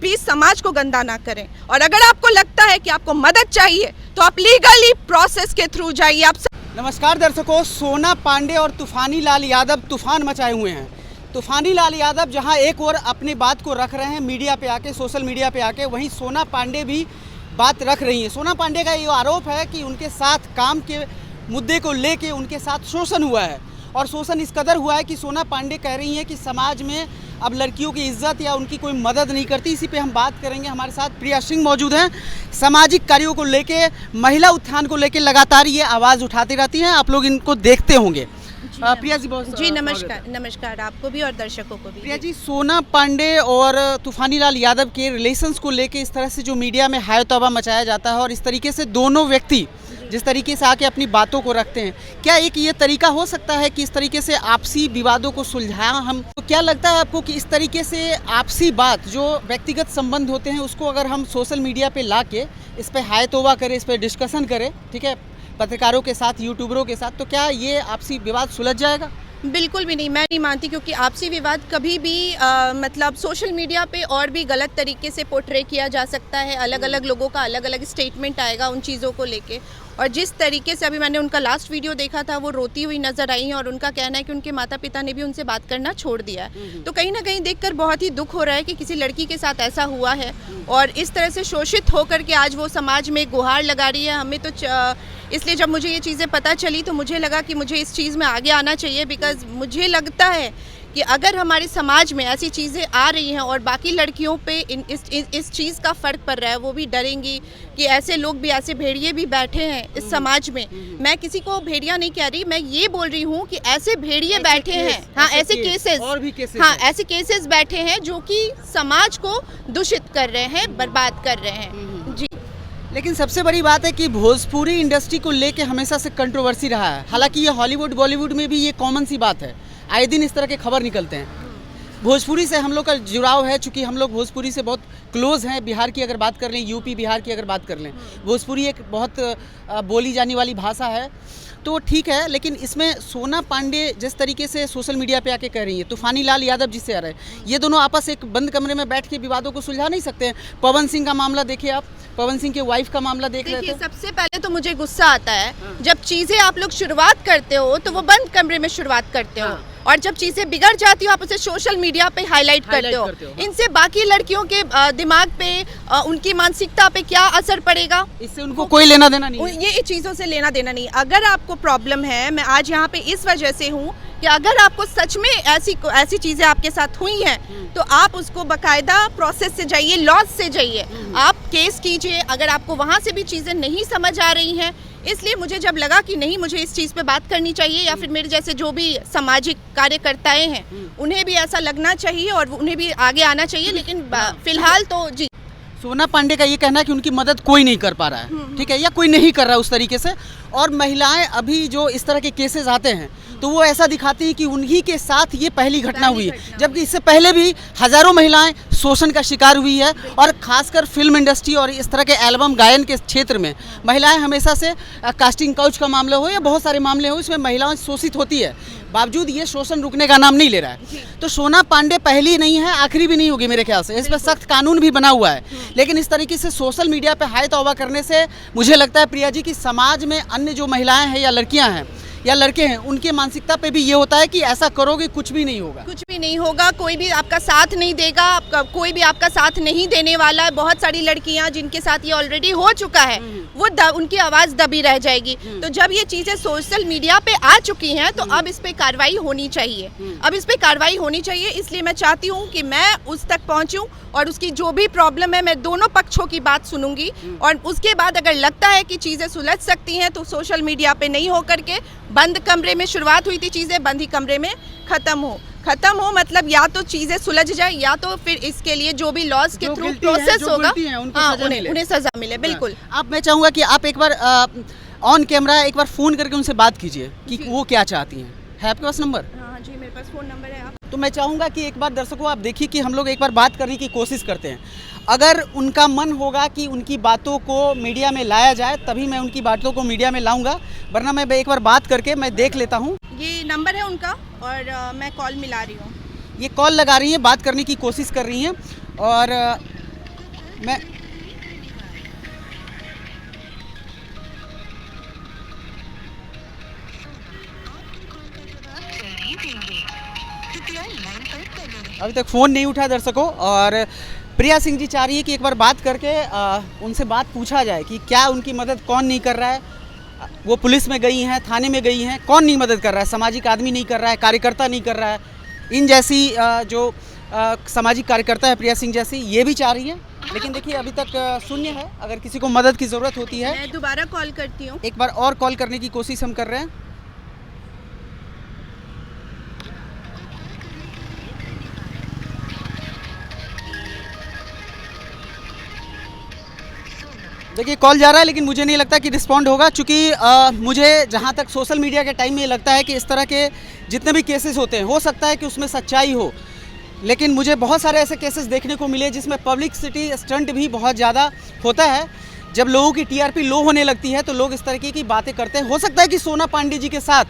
Please समाज को गंदा ना करें। और अगर आपको लगता है कि आपको मदद चाहिए तो आप लीगली प्रोसेस के थ्रू जाइए। आप नमस्कार दर्शकों, सोना पांडे और तूफानी लाल यादव तूफान मचाए हुए हैं। तूफानी लाल यादव जहां एक और अपनी बात को रख रहे हैं मीडिया पे आके, सोशल मीडिया पे आके, वहीं सोना पांडे भी बात रख रही हैं। सोना पांडे का ये आरोप है कि उनके साथ काम के मुद्दे को लेके उनके साथ शोषण हुआ है, और शोषण इस कदर हुआ है कि सोना पांडे कह रही हैं कि समाज में अब लड़कियों की इज्जत या उनकी कोई मदद नहीं करती। इसी पे हम बात करेंगे। हमारे साथ प्रिया सिंह मौजूद हैं। सामाजिक कार्यों को लेके, महिला उत्थान को लेके लगातार ये आवाज़ उठाती रहती हैं। आप लोग इनको देखते होंगे। प्रिया जी बहुत जी नमस्कार। नमस्कार आपको भी और दर्शकों को भी। प्रिया जी, सोना पांडे और तूफानी लाल यादव के रिलेशंस को लेके इस तरह से जो मीडिया में हाय तौबा मचाया जाता है, और इस तरीके से दोनों व्यक्ति जिस तरीके से आके अपनी बातों को रखते हैं, क्या एक ये तरीका हो सकता है कि इस तरीके से आपसी विवादों को सुलझाया हम? तो क्या लगता है आपको कि इस तरीके से आपसी बात, जो व्यक्तिगत संबंध होते हैं, उसको अगर हम सोशल मीडिया पे ला के इस पर हाय तौबा करें, इस पर डिस्कशन करें, ठीक है, पत्रकारों के साथ, यूट्यूबरों के साथ, तो क्या ये आपसी विवाद सुलझ जाएगा? बिल्कुल भी नहीं, मैं नहीं मानती, क्योंकि आपसी विवाद कभी भी मतलब सोशल मीडिया पे और भी गलत तरीके से पोर्ट्रे किया जा सकता है। अलग अलग लोगों का अलग अलग स्टेटमेंट आएगा उन चीज़ों को लेके। और जिस तरीके से अभी मैंने उनका लास्ट वीडियो देखा था, वो रोती हुई नज़र आई हैं, और उनका कहना है कि उनके माता पिता ने भी उनसे बात करना छोड़ दिया है। तो कहीं ना कहीं देखकर बहुत ही दुख हो रहा है कि किसी लड़की के साथ ऐसा हुआ है, और इस तरह से शोषित होकर के आज वो समाज में गुहार लगा रही है। हमें तो इसलिए जब मुझे ये चीज़ें पता चली तो मुझे लगा कि मुझे इस चीज़ में आगे आना चाहिए, बिकॉज़ मुझे लगता है कि अगर हमारे समाज में ऐसी चीज़ें आ रही हैं और बाकी लड़कियों पे इस चीज़ का फ़र्क पड़ रहा है, वो भी डरेंगी कि ऐसे लोग भी, ऐसे भेड़िए भी बैठे हैं इस समाज में। मैं किसी को भेड़िया नहीं कह रही, मैं ये बोल रही हूँ कि ऐसे भेड़िए बैठे हैं, हाँ ऐसे केसेस, और भी केसेस, हाँ ऐसे केसेस बैठे हैं जो कि समाज को दूषित कर रहे हैं, बर्बाद कर रहे हैं। जी। लेकिन सबसे बड़ी बात है कि भोजपुरी इंडस्ट्री को लेके हमेशा से कंट्रोवर्सी रहा है। हालांकि ये हॉलीवुड बॉलीवुड में भी ये कॉमन सी बात है, आए दिन इस तरह के खबर निकलते हैं। भोजपुरी से हम लोग का जुड़ाव है, चूँकि हम लोग भोजपुरी से बहुत क्लोज हैं। बिहार की अगर बात कर लें, यूपी बिहार की अगर बात कर लें, भोजपुरी एक बहुत बोली जाने वाली भाषा है, तो ठीक है। लेकिन इसमें सोना पांडे जिस तरीके से सोशल मीडिया पे आके कह रही है, तूफानी लाल यादव जिससे आ रहे हैं, ये दोनों आपस एक बंद कमरे में बैठ के विवादों को सुलझा नहीं सकते हैं। पवन सिंह का मामला देखिए आप, पवन सिंह के वाइफ का मामला देख रहे थे। सबसे पहले तो मुझे गुस्सा आता है जब चीज़ें आप लोग शुरुआत करते हो तो वो बंद कमरे में शुरुआत करते हो, और जब चीज़ें बिगड़ जाती हो आप उसे सोशल मीडिया पे हाईलाइट करते हो। इनसे बाकी लड़कियों के दिमाग पे, उनकी मानसिकता पे क्या असर पड़ेगा? इससे उनको कोई लेना देना नहीं है। ये चीज़ों से लेना देना नहीं। अगर आपको प्रॉब्लम है, मैं आज यहाँ पे इस वजह से हूँ कि अगर आपको सच में ऐसी चीज़ें आपके साथ हुई हैं तो आप उसको बाकायदा प्रोसेस से जाइए, लॉज से जाइए, आप केस कीजिए। अगर आपको वहाँ से भी चीज़ें नहीं समझ आ रही हैं, इसलिए मुझे जब लगा कि नहीं, मुझे इस चीज़ पे बात करनी चाहिए, या फिर मेरे जैसे जो भी सामाजिक कार्यकर्ताएं हैं उन्हें भी ऐसा लगना चाहिए और उन्हें भी आगे आना चाहिए। लेकिन फिलहाल तो जी, सोना पांडे का ये कहना है कि उनकी मदद कोई नहीं कर पा रहा है, ठीक है, या कोई नहीं कर रहा है उस तरीके से। और महिलाएं अभी जो इस तरह के केसेस आते हैं तो वो ऐसा दिखाती है कि उन्हीं के साथ ये पहली घटना हुई है, जबकि इससे पहले भी हज़ारों महिलाएं शोषण का शिकार हुई है। और खासकर फिल्म इंडस्ट्री और इस तरह के एल्बम गायन के क्षेत्र में महिलाएं हमेशा से, कास्टिंग काउच का मामला हो या बहुत सारे मामले हो, इसमें महिलाएं शोषित होती है। बावजूद ये शोषण रुकने का नाम नहीं ले रहा है। तो सोना पांडे पहली नहीं है, आखिरी भी नहीं होगी मेरे ख्याल से। इस पर सख्त कानून भी बना हुआ है। लेकिन इस तरीके से सोशल मीडिया पे हाय तौबा करने से मुझे लगता है प्रिया जी कि समाज में अन्य जो महिलाएं हैं या लड़कियां हैं या लड़के हैं, उनके मानसिकता पे भी ये होता है कि ऐसा करोगे कुछ भी नहीं होगा, कुछ भी नहीं होगा, कोई भी आपका साथ नहीं देगा, कोई भी आपका साथ नहीं देने वाला है। बहुत सारी लड़कियां जिनके साथ ये ऑलरेडी हो चुका है, वो उनकी आवाज़ दबी रह जाएगी। तो जब ये चीज़ें सोशल मीडिया पे आ चुकी हैं तो अब इस पे कार्रवाई होनी चाहिए, अब इस पे कार्रवाई होनी चाहिए। इसलिए मैं चाहती हूँ कि मैं उस तक पहुँचूँ और उसकी जो भी प्रॉब्लम है, मैं दोनों पक्षों की बात सुनूंगी, और उसके बाद अगर लगता है कि चीज़ें सुलझ सकती हैं तो सोशल मीडिया पे नहीं हो करके, बंद कमरे में शुरुआत हुई थी चीज़ें, बंद ही कमरे में ख़त्म हो, मतलब या तो चीज़ें सुलझ जाए या तो फिर इसके लिए जो भी लॉज के थ्रू प्रोसेस होगा, हाँ, उन्हें सजा मिले। बिल्कुल। आप, मैं चाहूँगा कि आप एक बार ऑन कैमरा एक बार फ़ोन करके उनसे बात कीजिए कि वो क्या चाहती हैं। है आपके पास नंबर? हाँ जी, मेरे पास फ़ोन नंबर है। तो मैं चाहूँगा कि एक बार दर्शकों आप देखिए कि हम लोग एक बार बात करने की कोशिश करते हैं। अगर उनका मन होगा कि उनकी बातों को मीडिया में लाया जाए तभी मैं उनकी बातों को मीडिया में लाऊंगा, वरना मैं एक बार बात करके मैं देख लेता हूँ। ये नंबर है उनका और मैं कॉल मिला रही हूँ। ये कॉल लगा रही हैं, बात करने की कोशिश कर रही हैं। और मैं अभी तक फ़ोन नहीं उठा दर्शकों, और प्रिया सिंह जी चाह रही है कि एक बार बात करके उनसे बात पूछा जाए कि क्या उनकी मदद कौन नहीं कर रहा है। वो पुलिस में गई हैं, थाने में गई हैं, कौन नहीं मदद कर रहा है? सामाजिक आदमी नहीं कर रहा है, कार्यकर्ता नहीं कर रहा है। इन जैसी जो सामाजिक कार्यकर्ता है प्रिया सिंह जैसी, ये भी चाह रही है, लेकिन देखिए अभी तक शून्य है। अगर किसी को मदद की ज़रूरत होती है, मैं दोबारा कॉल करती हूँ। एक बार और कॉल करने की कोशिश हम कर रहे हैं। देखिए कॉल जा रहा है, लेकिन मुझे नहीं लगता कि रिस्पॉन्ड होगा, क्योंकि मुझे जहाँ तक सोशल मीडिया के टाइम में लगता है कि इस तरह के जितने भी केसेस होते हैं, हो सकता है कि उसमें सच्चाई हो, लेकिन मुझे बहुत सारे ऐसे केसेस देखने को मिले जिसमें पब्लिसिटी स्टंट भी बहुत ज़्यादा होता है। जब लोगों की टीआरपी लो होने लगती है तो लोग इस तरीके की बातें करते हैं। हो सकता है कि सोना पांडे जी के साथ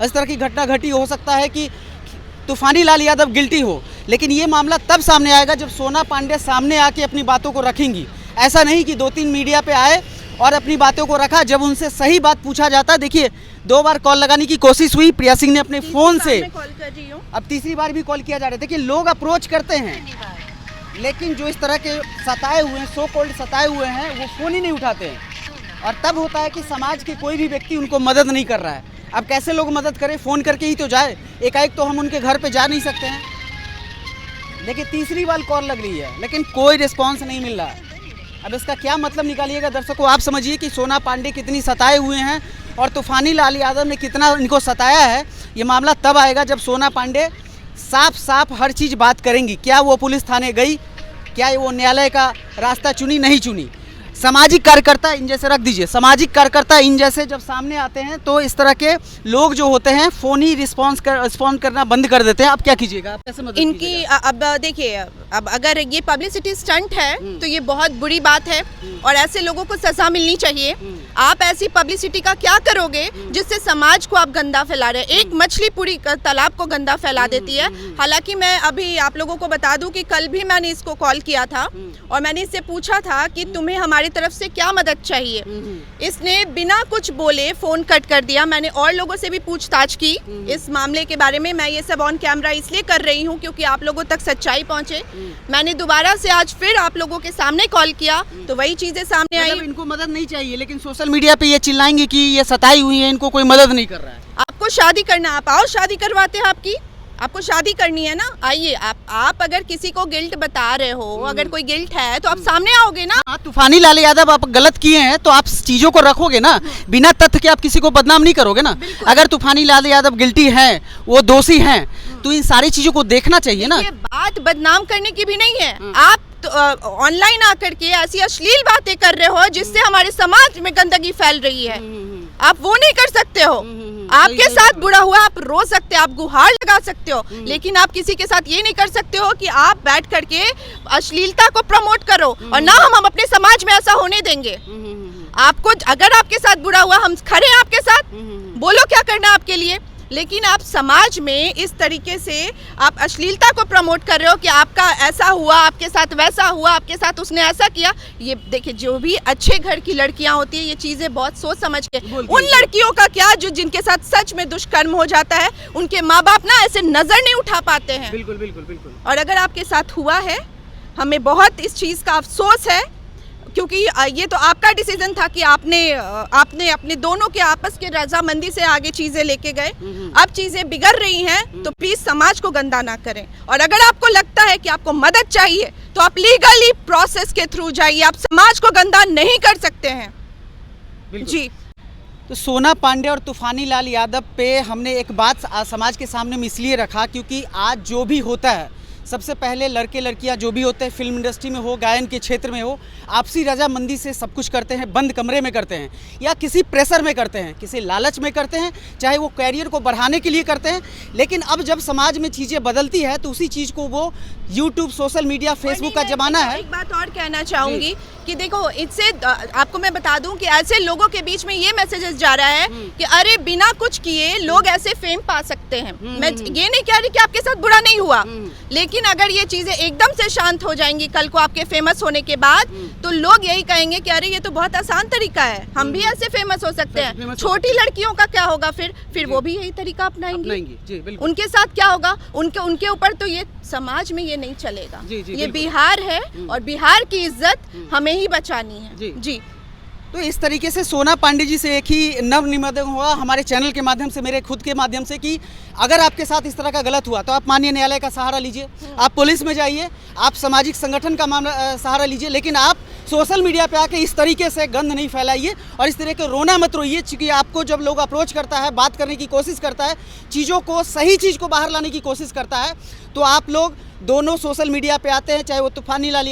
इस तरह की घटना घटी, हो सकता है कि तूफानी लाल यादव गिल्टी हो, लेकिन ये मामला तब सामने आएगा जब सोना पांडे सामने आके अपनी बातों को रखेंगी। ऐसा नहीं कि 2-3 मीडिया पे आए और अपनी बातों को रखा, जब उनसे सही बात पूछा जाता। देखिए 2 बार कॉल लगाने की कोशिश हुई प्रिया सिंह ने अपने फ़ोन से, कॉल कर रही हूँ, अब तीसरी बार भी कॉल किया जा रहा है। देखिए लोग अप्रोच करते हैं, लेकिन जो इस तरह के सताए हुए हैं, सो कॉल्ड सताए हुए हैं, वो फ़ोन ही नहीं उठाते हैं। और तब होता है कि समाज के कोई भी व्यक्ति उनको मदद नहीं कर रहा है। अब कैसे लोग मदद करें? फ़ोन करके ही तो जाए, एकाएक तो हम उनके घर पे जा नहीं सकते हैं। देखिए तीसरी बार कॉल लग रही है, लेकिन कोई रिस्पॉन्स नहीं मिल रहा है। अब इसका क्या मतलब निकालिएगा दर्शकों? आप समझिए कि सोना पांडे कितनी सताए हुए हैं और तूफानी लाल यादव ने कितना इनको सताया है। ये मामला तब आएगा जब सोना पांडे साफ साफ हर चीज़ बात करेंगी। क्या वो पुलिस थाने गई, क्या वो न्यायालय का रास्ता चुनी, नहीं चुनी। सामाजिक कार्यकर्ता इन जैसे रख दीजिए, सामाजिक कार्यकर्ता इन जैसे जब सामने आते हैं तो इस तरह के लोग जो होते हैं फ़ोन ही रिस्पॉन्ड करना बंद कर देते हैं। आप क्या कीजिएगा? आप कैसे मदद इनकी कीजिएगा? अब देखिए, अब अगर ये पब्लिसिटी स्टंट है तो ये बहुत बुरी बात है और ऐसे लोगों को सजा मिलनी चाहिए। आप ऐसी पब्लिसिटी का क्या करोगे जिससे समाज को आप गंदा फैला रहे हैं? एक मछली पूरी तालाब को गंदा फैला देती है। हालांकि मैं अभी आप लोगों को बता दूं कि कल भी मैंने इसको कॉल किया था और मैंने इससे पूछा था कि तुम्हें हमारी तरफ से क्या मदद चाहिए। इसने बिना कुछ बोले फोन कट कर दिया। मैंने और लोगों से भी पूछताछ की इस मामले के बारे में। मैं ये सब ऑन कैमरा इसलिए कर रही हूँ क्योंकि आप लोगों तक सच्चाई पहुँचे। मैंने दोबारा से आज फिर आप लोगों के सामने कॉल किया तो वही चीजें सामने आई। मतलब इनको मदद नहीं चाहिए, लेकिन सोशल मीडिया पे ये चिल्लाएंगे कि ये सताई हुई है, इनको कोई मदद नहीं कर रहा है। आपको शादी करना, आप आओ शादी करवाते हैं। आपको शादी करनी है ना, आइए। आप अगर किसी को गिल्ट बता रहे हो, अगर कोई गिल्ट है तो आप सामने आओगे ना। हाँ, तूफानी लाल यादव आप गलत किए हैं तो आप चीजों को रखोगे ना, बिना तथ्य के आप किसी को बदनाम नहीं करोगे ना। अगर तूफानी लाल यादव गिल्टी हैं, वो दोषी हैं, तो इन सारी चीजों को देखना चाहिए ना। ये बात बदनाम करने की भी नहीं है। आप ऑनलाइन आकर के ऐसी अश्लील बातें कर रहे हो जिससे हमारे समाज में गंदगी फैल रही है। आप वो नहीं कर सकते हो। आपके साथ बुरा हुआ, आप रो सकते हो, आप गुहार लगा सकते हो, लेकिन आप किसी के साथ ये नहीं कर सकते हो कि आप बैठ करके अश्लीलता को प्रमोट करो। और ना हम अपने समाज में ऐसा होने देंगे। आपको अगर आपके साथ बुरा हुआ, हम खड़े हैं आपके साथ, बोलो क्या करना है आपके लिए। लेकिन आप समाज में इस तरीके से आप अश्लीलता को प्रमोट कर रहे हो कि आपका ऐसा हुआ, आपके साथ वैसा हुआ, आपके साथ उसने ऐसा किया। ये देखिए, जो भी अच्छे घर की लड़कियां होती है ये चीजें बहुत सोच समझ के, उन लड़कियों का क्या जो जिनके साथ सच में दुष्कर्म हो जाता है, उनके माँ बाप ना ऐसे नजर नहीं उठा पाते हैं। बिल्कुल बिल्कुल बिल्कुल। और अगर आपके साथ हुआ है, हमें बहुत इस चीज का अफसोस है, क्योंकि ये तो आपका डिसीजन था कि आपने अपने दोनों के आपस के रजामंदी से आगे चीजें लेके गए। अब चीजें बिगड़ रही हैं तो प्लीज समाज को गंदा ना करें। और अगर आपको लगता है कि आपको मदद चाहिए तो आप लीगली प्रोसेस के थ्रू जाइए। आप समाज को गंदा नहीं कर सकते हैं जी। तो सोना पांडे और तूफानी लाल यादव पे हमने एक बात समाज के सामने में इसलिए रखा क्योंकि आज जो भी होता है, सबसे पहले लड़के लड़कियां जो भी होते हैं, फिल्म इंडस्ट्री में हो, गायन के क्षेत्र में हो, आपसी रजामंदी से सब कुछ करते हैं, बंद कमरे में करते हैं या किसी प्रेशर में करते हैं, किसी लालच में करते हैं, चाहे वो कैरियर को बढ़ाने के लिए करते हैं। लेकिन अब जब समाज में चीज़ें बदलती है तो उसी चीज़ को वो यूट्यूब, सोशल मीडिया, फेसबुक का ज़माना है। एक बात और कहना चाहूँगी कि देखो इससे आपको मैं बता दूं कि ऐसे लोगों के बीच में ये मैसेजेस जा रहा है कि अरे बिना कुछ किए लोग ऐसे फेम पा सकते हैं। मैं ये नहीं कह रही कि आपके साथ बुरा नहीं हुआ, लेकिन अगर ये चीजें एकदम से शांत हो जाएंगी कल को आपके फेमस होने के बाद, तो लोग यही कहेंगे कि अरे ये तो बहुत आसान तरीका है, हम भी ऐसे फेमस हो सकते हैं। छोटी लड़कियों का क्या होगा फिर वो भी यही तरीका अपनाएंगी। जी, बिल्कुल। उनके साथ क्या होगा, उनके ऊपर तो ये समाज में ये नहीं चलेगा। जी, जी, ये बिल्कुल। बिहार है और बिहार की इज्जत हमें ही बचानी है। जी। तो इस तरीके से सोना पांडे जी से एक ही नवनिवेदन हुआ हमारे चैनल के माध्यम से, मेरे खुद के माध्यम से, कि अगर आपके साथ इस तरह का गलत हुआ तो आप माननीय न्यायालय का सहारा लीजिए, आप पुलिस में जाइए, आप सामाजिक संगठन का मामला सहारा लीजिए, लेकिन आप सोशल मीडिया पे आके इस तरीके से गंद नहीं फैलाइए और इस तरह के रोना मत रोइए। क्योंकि आपको जब लोग अप्रोच करता है, बात करने की कोशिश करता है, चीज़ों को, सही चीज़ को बाहर लाने की कोशिश करता है, तो आप लोग दोनों सोशल मीडिया पे आते हैं, चाहे वो तूफानी लाल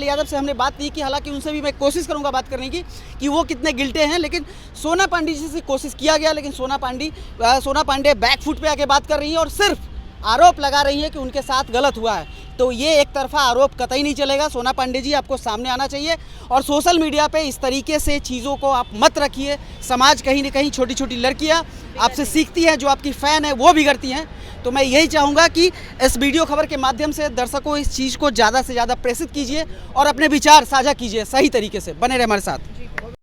यादव से हमने बात की कि हालांकि उनसे भी मैं कोशिश करूंगा बात करने की कि वो कितने गिल्टे हैं, लेकिन सोना पांडे जी से कोशिश किया गया, लेकिन सोना पांडे बैकफुट पे आके बात कर रही है और सिर्फ आरोप लगा रही है कि उनके साथ गलत हुआ है। तो ये एक तरफा आरोप कतई नहीं चलेगा। सोना पांडे जी आपको सामने आना चाहिए और सोशल मीडिया पे इस तरीके से चीज़ों को आप मत रखिए। समाज कहीं ना कहीं छोटी छोटी लड़कियां आपसे सीखती हैं, जो आपकी फ़ैन है वो बिगड़ती हैं। तो मैं यही चाहूँगा कि इस वीडियो खबर के माध्यम से दर्शकों इस चीज़ को ज़्यादा से ज़्यादा प्रेषित कीजिए और अपने विचार साझा कीजिए सही तरीके से। बने रहे हमारे साथ।